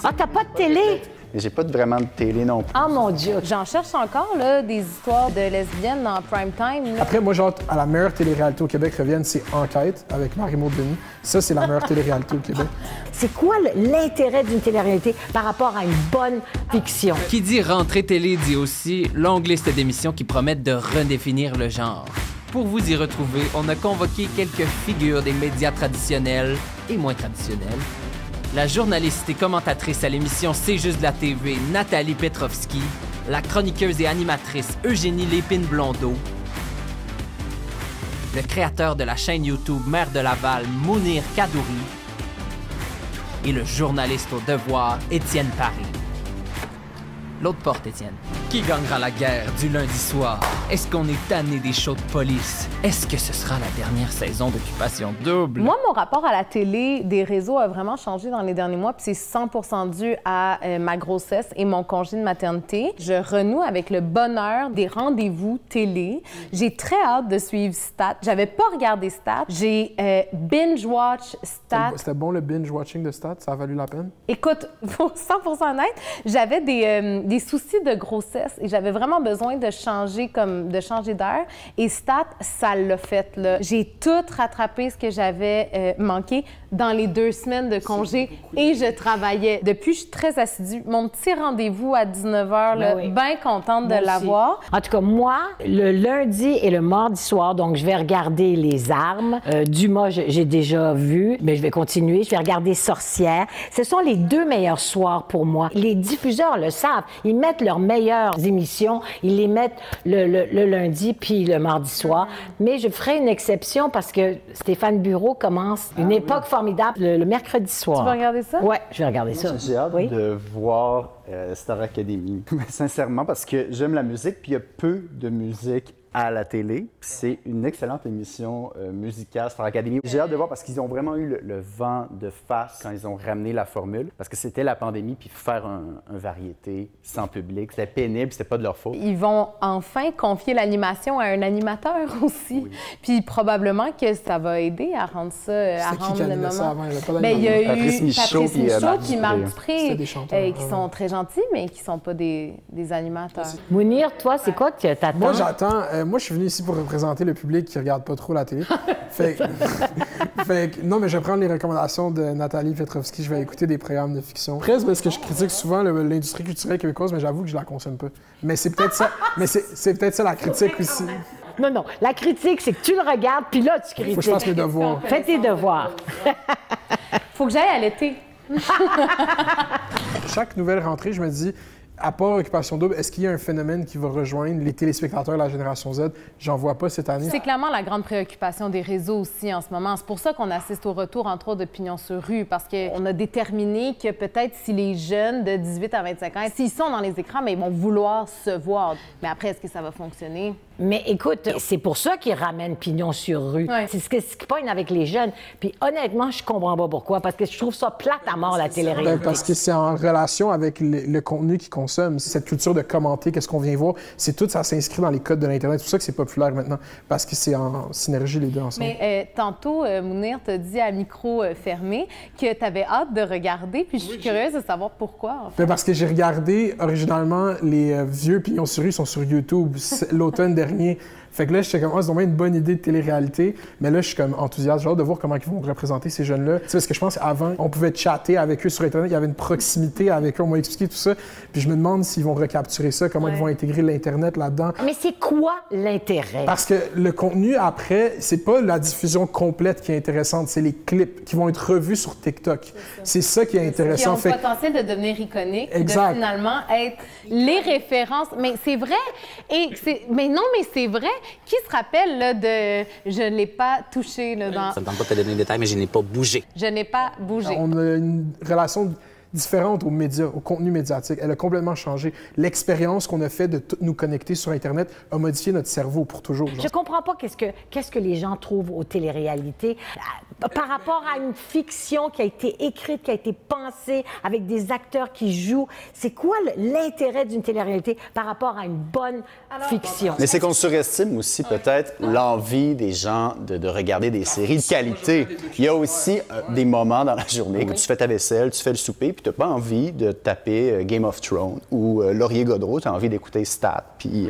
Ah, t'as pas de télé? J'ai pas vraiment de télé non plus. Oh mon Dieu! J'en cherche encore, là, des histoires de lesbiennes dans prime time. Là. Après, moi, j'ai hâte à la meilleure télé-réalité au Québec revienne, c'est Enquête avec Marie-Maud Denis. Ça, c'est la meilleure télé-réalité au Québec. C'est quoi l'intérêt d'une télé-réalité par rapport à une bonne fiction? Qui dit rentrée télé dit aussi longue liste d'émissions qui promettent de redéfinir le genre. Pour vous y retrouver, on a convoqué quelques figures des médias traditionnels et moins traditionnels. La journaliste et commentatrice à l'émission C'est juste de la TV, Nathalie Petrovski, la chroniqueuse et animatrice Eugénie Lépine-Blondeau, le créateur de la chaîne YouTube Mère de Laval, Mounir Kadouri, et le journaliste au devoir, Étienne Paris. L'autre porte, Étienne. Qui gagnera la guerre du lundi soir? Est-ce qu'on est tanné des shows de police? Est-ce que ce sera la dernière saison d'Occupation Double? Moi, mon rapport à la télé des réseaux a vraiment changé dans les derniers mois, puis c'est 100% dû à ma grossesse et mon congé de maternité. Je renoue avec le bonheur des rendez-vous télé. J'ai très hâte de suivre Stats. J'avais pas regardé Stats. J'ai binge-watch Stats. C'était bon le binge-watching de Stats? Ça a valu la peine? Écoute, pour 100% honnête, j'avais des soucis de grossesse et j'avais vraiment besoin de changer d'air. Et Stats, ça l'a fait, là. J'ai tout rattrapé ce que j'avais manqué dans les 2 semaines de congé et je travaillais. Depuis, je suis très assidue. Mon petit rendez-vous à 19h, là, bien contente de l'avoir. En tout cas, moi, le lundi et le mardi soir, donc je vais regarder Les Armes. Dumas, j'ai déjà vu, mais je vais continuer. Je vais regarder Sorcières. Ce sont les 2 meilleurs soirs pour moi. Les diffuseurs le savent. Ils mettent leurs meilleures émissions. Ils les mettent le lundi puis le mardi soir. Mais je ferai une exception parce que Stéphane Bureau commence une époque formidable le mercredi soir. Tu vas regarder ça? Oui, je vais regarder ça. J'ai hâte de voir Star Academy. Sincèrement, parce que j'aime la musique, puis il y a peu de musique à la télé. C'est une excellente émission musicale, Star Academy. J'ai hâte de voir parce qu'ils ont vraiment eu le vent de face quand ils ont ramené la formule. Parce que c'était la pandémie, puis faire un variété sans public, c'était pénible, c'était pas de leur faute. Ils vont enfin confier l'animation à un animateur aussi. Oui. Puis probablement que ça va aider à rendre ça, à rendre le moment. Il y a eu Patrice Michaud puis Marc Dupré, qui sont très gentils, mais qui sont pas des animateurs. Mounir, toi, c'est quoi que t'attends? Moi, j'attends... moi, je suis venu ici pour représenter le public qui regarde pas trop la télé. Non, mais je vais prendre les recommandations de Nathalie Petrovski. Je vais écouter des programmes de fiction. Presque parce que je critique souvent l'industrie culturelle québécoise, mais j'avoue que je la consomme pas. Mais c'est peut-être ça. Mais c'est peut-être ça la critique aussi. Non. La critique, c'est que tu le regardes, puis là, tu critiques. Faut que je fasse mes devoirs. Fais tes devoirs. Faut que j'aille à l'été. Chaque nouvelle rentrée, je me dis... À part Occupation Double, est-ce qu'il y a un phénomène qui va rejoindre les téléspectateurs de la génération Z? J'en vois pas cette année. C'est clairement la grande préoccupation des réseaux aussi en ce moment. C'est pour ça qu'on assiste au retour, entre autres, de Pignon sur rue, parce qu'on a déterminé que peut-être si les jeunes de 18 à 25 ans, s'ils sont dans les écrans, mais ils vont vouloir se voir. Mais après, est-ce que ça va fonctionner? Mais écoute, c'est pour ça qu'ils ramènent Pignon sur rue. Ouais. C'est ce qui pogne avec les jeunes. Puis honnêtement, je comprends pas pourquoi, parce que je trouve ça plate à mort, la télé-réalité. Parce que c'est en relation avec le contenu qu'ils consomment. Cette culture de commenter, qu'est-ce qu'on vient voir, c'est tout, ça s'inscrit dans les codes de l'Internet. C'est pour ça que c'est populaire maintenant, parce que c'est en synergie les deux ensemble. Mais tantôt, Mounir t'a dit à micro fermé que tu avais hâte de regarder, puis je suis curieuse de savoir pourquoi. En fait. Parce que j'ai regardé originalement les vieux Pignons sur rue sont sur YouTube l'automne dernier. Fait que là, j'étais comme, c'est vraiment une bonne idée de télé-réalité. Mais là, je suis comme enthousiaste. J'ai hâte de voir comment ils vont représenter ces jeunes-là. Tu sais, parce que je pense qu'avant, on pouvait chatter avec eux sur Internet. Il y avait une proximité avec eux. On m'a expliqué tout ça. Puis je me demande s'ils vont recapturer ça, comment ils vont intégrer l'Internet là-dedans. Mais c'est quoi l'intérêt? Parce que le contenu, après, c'est pas la diffusion complète qui est intéressante. C'est les clips qui vont être revus sur TikTok. C'est ça qui est intéressant. Qui ont le potentiel de devenir iconiques. Exact. De finalement être les références. Mais c'est vrai. Mais c'est vrai. Qui se rappelle là, de « je ne l'ai pas touché » là, dans... Ça ne me tente pas de te donner des détails, mais je n'ai pas bougé. Je n'ai pas bougé. On a une relation différente aux médias, au contenu médiatique. Elle a complètement changé. L'expérience qu'on a fait de nous connecter sur Internet a modifié notre cerveau pour toujours. Je comprends pas qu'est-ce que les gens trouvent aux téléréalités. par rapport à une fiction qui a été écrite, qui a été pensée, avec des acteurs qui jouent. C'est quoi l'intérêt d'une télé-réalité par rapport à une bonne fiction? Mais c'est qu'on surestime aussi peut-être l'envie des gens de regarder des séries de qualité. Il y a aussi des moments dans la journée que tu fais ta vaisselle, tu fais le souper, puis tu n'as pas envie de taper Game of Thrones ou Laurier Gaudreau, tu as envie d'écouter Stat. Puis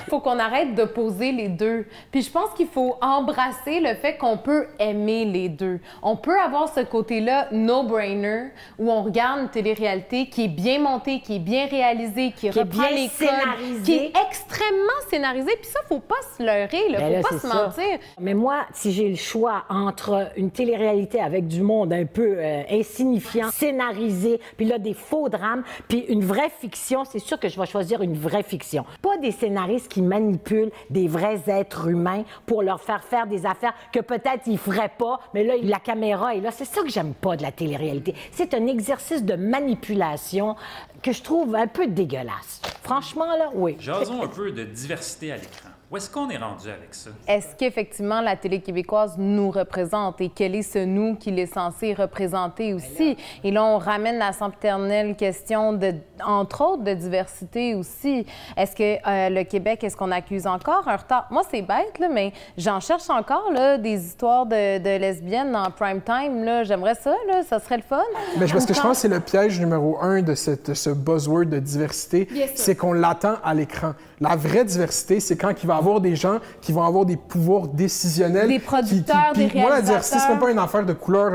faut qu'on arrête d'opposer les deux. Puis je pense qu'il faut embrasser le fait qu'on peut aimer les deux. On peut avoir ce côté-là no-brainer où on regarde une télé-réalité qui est bien montée, qui est bien réalisée, qui reprend les codes, qui est extrêmement scénarisée. Puis ça, faut pas se leurrer, là. Faut pas se mentir. Mais moi, si j'ai le choix entre une télé-réalité avec du monde un peu insignifiant, scénarisé, puis là, des faux drames, puis une vraie fiction, c'est sûr que je vais choisir une vraie fiction. Pas des scénaristes qui manipulent des vrais êtres humains pour leur faire des affaires que peut-être ils feraient pas, mais là, la caméra est là. C'est ça que j'aime pas de la télé-réalité. C'est un exercice de manipulation que je trouve un peu dégueulasse. Franchement, là, oui. Jasons un peu de diversité à l'écran. Où est-ce qu'on est rendu avec ça? Est-ce qu'effectivement la télé québécoise nous représente et quel est ce nous qu'il est censé représenter aussi? Et là, on ramène la sempiternelle question, entre autres, de diversité aussi. Est-ce que le Québec, est-ce qu'on accuse encore un retard? Moi, c'est bête, là, mais j'en cherche encore là, des histoires de lesbiennes en prime time. Là. J'aimerais ça, là, ça serait le fun. Mais parce que je pense que c'est le piège numéro 1 de ce buzzword de diversité, c'est qu'on l'attend à l'écran. La vraie diversité, c'est quand il va y avoir des gens qui vont avoir des pouvoirs décisionnels. Des producteurs, des réalisateurs. Moi, la diversité, c'est même pas une affaire de couleur,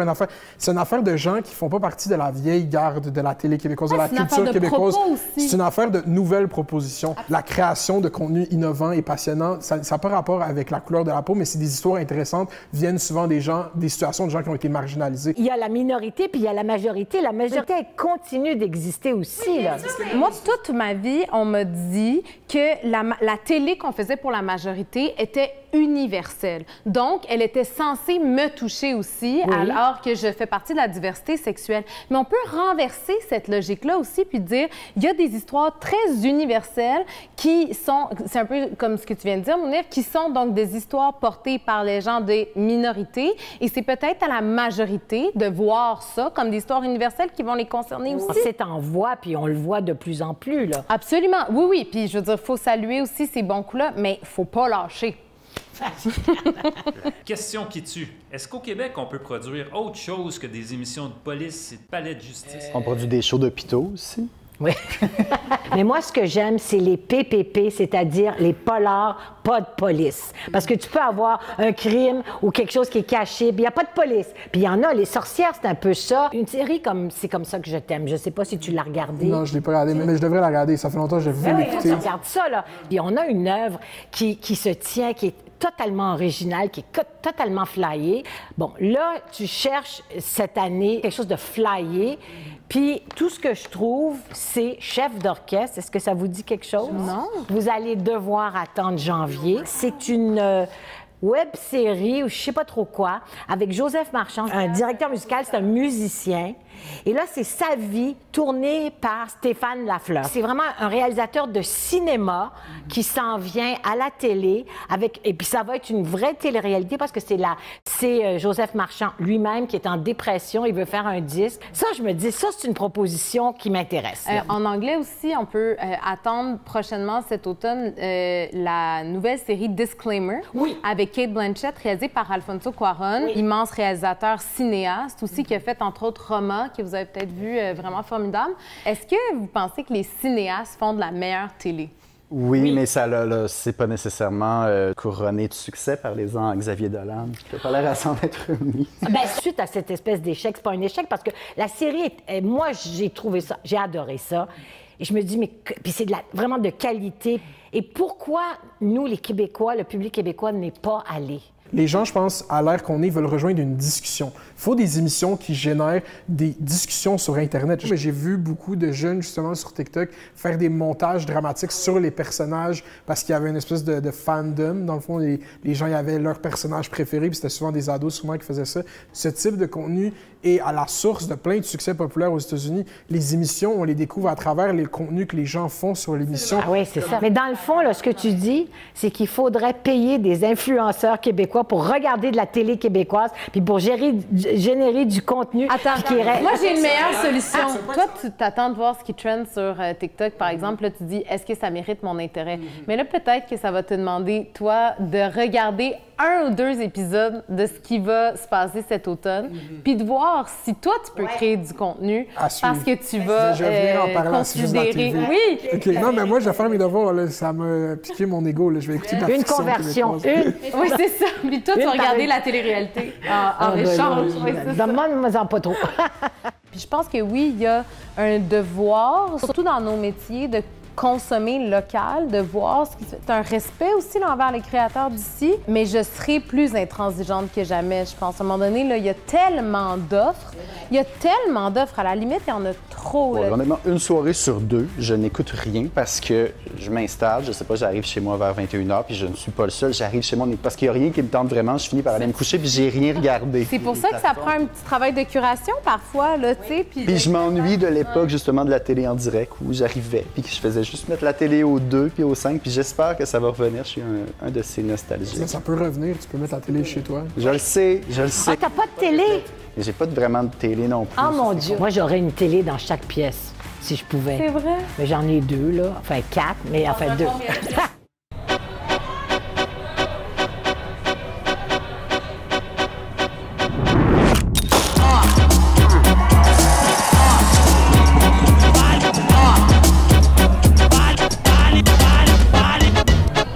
c'est une affaire de gens qui font pas partie de la vieille garde de la télé québécoise, de la culture québécoise. C'est une affaire de nouvelles propositions. La création de contenus innovants et passionnants, ça n'a pas rapport avec la couleur de la peau, mais c'est des histoires intéressantes, viennent souvent des situations de gens qui ont été marginalisés. Il y a la minorité, puis il y a la majorité. La majorité, elle continue d'exister aussi, là. Moi, toute ma vie, on m'a dit que la télé qu'on faisait pour la majorité était universelle. Donc, elle était censée me toucher aussi, alors que je fais partie de la diversité sexuelle. Mais on peut renverser cette logique-là aussi, puis dire, il y a des histoires très universelles qui sont, c'est un peu comme ce que tu viens de dire, Mounir, qui sont donc des histoires portées par les gens des minorités, et c'est peut-être à la majorité de voir ça comme des histoires universelles qui vont les concerner aussi. C'est en voie, puis on le voit de plus en plus, là. Absolument. Oui, oui. Puis, je veux dire, il faut saluer aussi ces bons coups-là, mais il faut pas lâcher. Question qui tue. Est-ce qu'au Québec, on peut produire autre chose que des émissions de police et de palais de justice? on produit des shows d'hôpitaux aussi. Oui. Mais moi, ce que j'aime, c'est les PPP, c'est-à-dire les polars, pas de police. Parce que tu peux avoir un crime ou quelque chose qui est caché, puis il n'y a pas de police. Puis il y en a, les sorcières, c'est un peu ça. Une série comme C'est comme ça que je t'aime. Je sais pas si tu l'as regardée. Non, je l'ai pas regardée, mais je devrais la regarder. Ça fait longtemps que je veux l'écouter. Regarde ça, là. Puis on a une œuvre qui se tient, qui est totalement originale, qui est totalement flyée. Bon, là, tu cherches cette année quelque chose de flyé. Puis tout ce que je trouve, c'est chef d'orchestre. Est-ce que ça vous dit quelque chose? Non. Vous allez devoir attendre janvier. C'est une web-série ou je sais pas trop quoi, avec Joseph Marchand, un directeur musical, c'est un musicien. Et là, c'est sa vie tournée par Stéphane Lafleur. C'est vraiment un réalisateur de cinéma qui s'en vient à la télé avec, et puis ça va être une vraie télé-réalité parce que c'est Joseph Marchand lui-même qui est en dépression, il veut faire un disque. Ça, je me dis, ça, c'est une proposition qui m'intéresse. En anglais aussi, on peut attendre prochainement cet automne la nouvelle série Disclaimer avec Cate Blanchett, réalisée par Alfonso Cuarón, immense réalisateur cinéaste aussi, qui a fait entre autres Roma, que vous avez peut-être vu, vraiment formidable. Est-ce que vous pensez que les cinéastes font de la meilleure télé? Oui, mais ça, c'est pas nécessairement couronné de succès par les ans Xavier Dolan, qui n'a pas l'air à s'en être remis. Bien, suite à cette espèce d'échec, c'est pas un échec parce que la série, moi, j'ai trouvé ça, j'ai adoré ça. Et je me dis, mais puis c'est vraiment de qualité. Et pourquoi nous, les Québécois, le public québécois, n'est pas allé? Les gens, je pense, à l'ère qu'on est, veulent rejoindre une discussion. Il faut des émissions qui génèrent des discussions sur Internet. J'ai vu beaucoup de jeunes, justement, sur TikTok, faire des montages dramatiques sur les personnages parce qu'il y avait une espèce de fandom. Dans le fond, les gens, y avaient leur personnage préféré, puis c'était souvent des ados, souvent, qui faisaient ça. Ce type de contenu est à la source de plein de succès populaires aux États-Unis. Les émissions, on les découvre à travers les contenus que les gens font sur l'émission. Ah oui, c'est ça. Mais dans le fond, là, ce que tu dis, c'est qu'il faudrait payer des influenceurs québécois pour regarder de la télé québécoise puis pour générer du contenu. Attends, qui irait... moi j'ai une meilleure solution. Toi, tu t'attends de voir ce qui trend sur TikTok, par exemple. Là, tu dis, est-ce que ça mérite mon intérêt? Mais là, peut-être que ça va te demander, toi, de regarder 1 ou 2 épisodes de ce qui va se passer cet automne, puis de voir si toi, tu peux créer du contenu parce que tu vas Je vais venir en parler à Sujet de la considérer... TV. Oui! OK, non, mais moi, je vais faire mes devoirs. Là. Ça m'a piqué mon ego. Là. Je vais écouter de la Une fiction conversion, québécoise. Oui, c'est ça. Puis toi, tu vas Une regarder par- la télé-réalité en échange. Oui, c'est ça. Demande-moi-en pas trop. Puis je pense que oui, il y a un devoir, surtout dans nos métiers, de consommer local, de voir ce qui se fait. C'est un respect aussi là, envers les créateurs d'ici, mais je serai plus intransigeante que jamais, je pense. À un moment donné, là, il y a tellement d'offres. Il y a tellement d'offres. À la limite, il y en a trop. Ouais, là. honnêtement, une soirée sur 2, je n'écoute rien parce que je m'installe, je sais pas, j'arrive chez moi vers 21h, puis je ne suis pas le seul. J'arrive chez moi parce qu'il n'y a rien qui me tente vraiment. Je finis par aller me coucher, puis j'ai rien regardé. C'est pour ça que ça prend un petit travail de curation parfois, là, tu sais. Puis je m'ennuie de l'époque, justement, de la télé en direct où j'arrivais, puis que je faisais juste mettre la télé au 2 puis au 5, puis j'espère que ça va revenir. Je suis un de ces nostalgiques. Ça peut revenir. Tu peux mettre la télé chez toi. Je le sais, je le sais. Ah, t'as pas de télé? Mais j'ai pas vraiment de télé non plus. Ah, mon Dieu. Moi, j'aurais une télé dans chaque pièce, si je pouvais. C'est vrai? Mais j'en ai 2, là. Enfin, 4, mais enfin 2.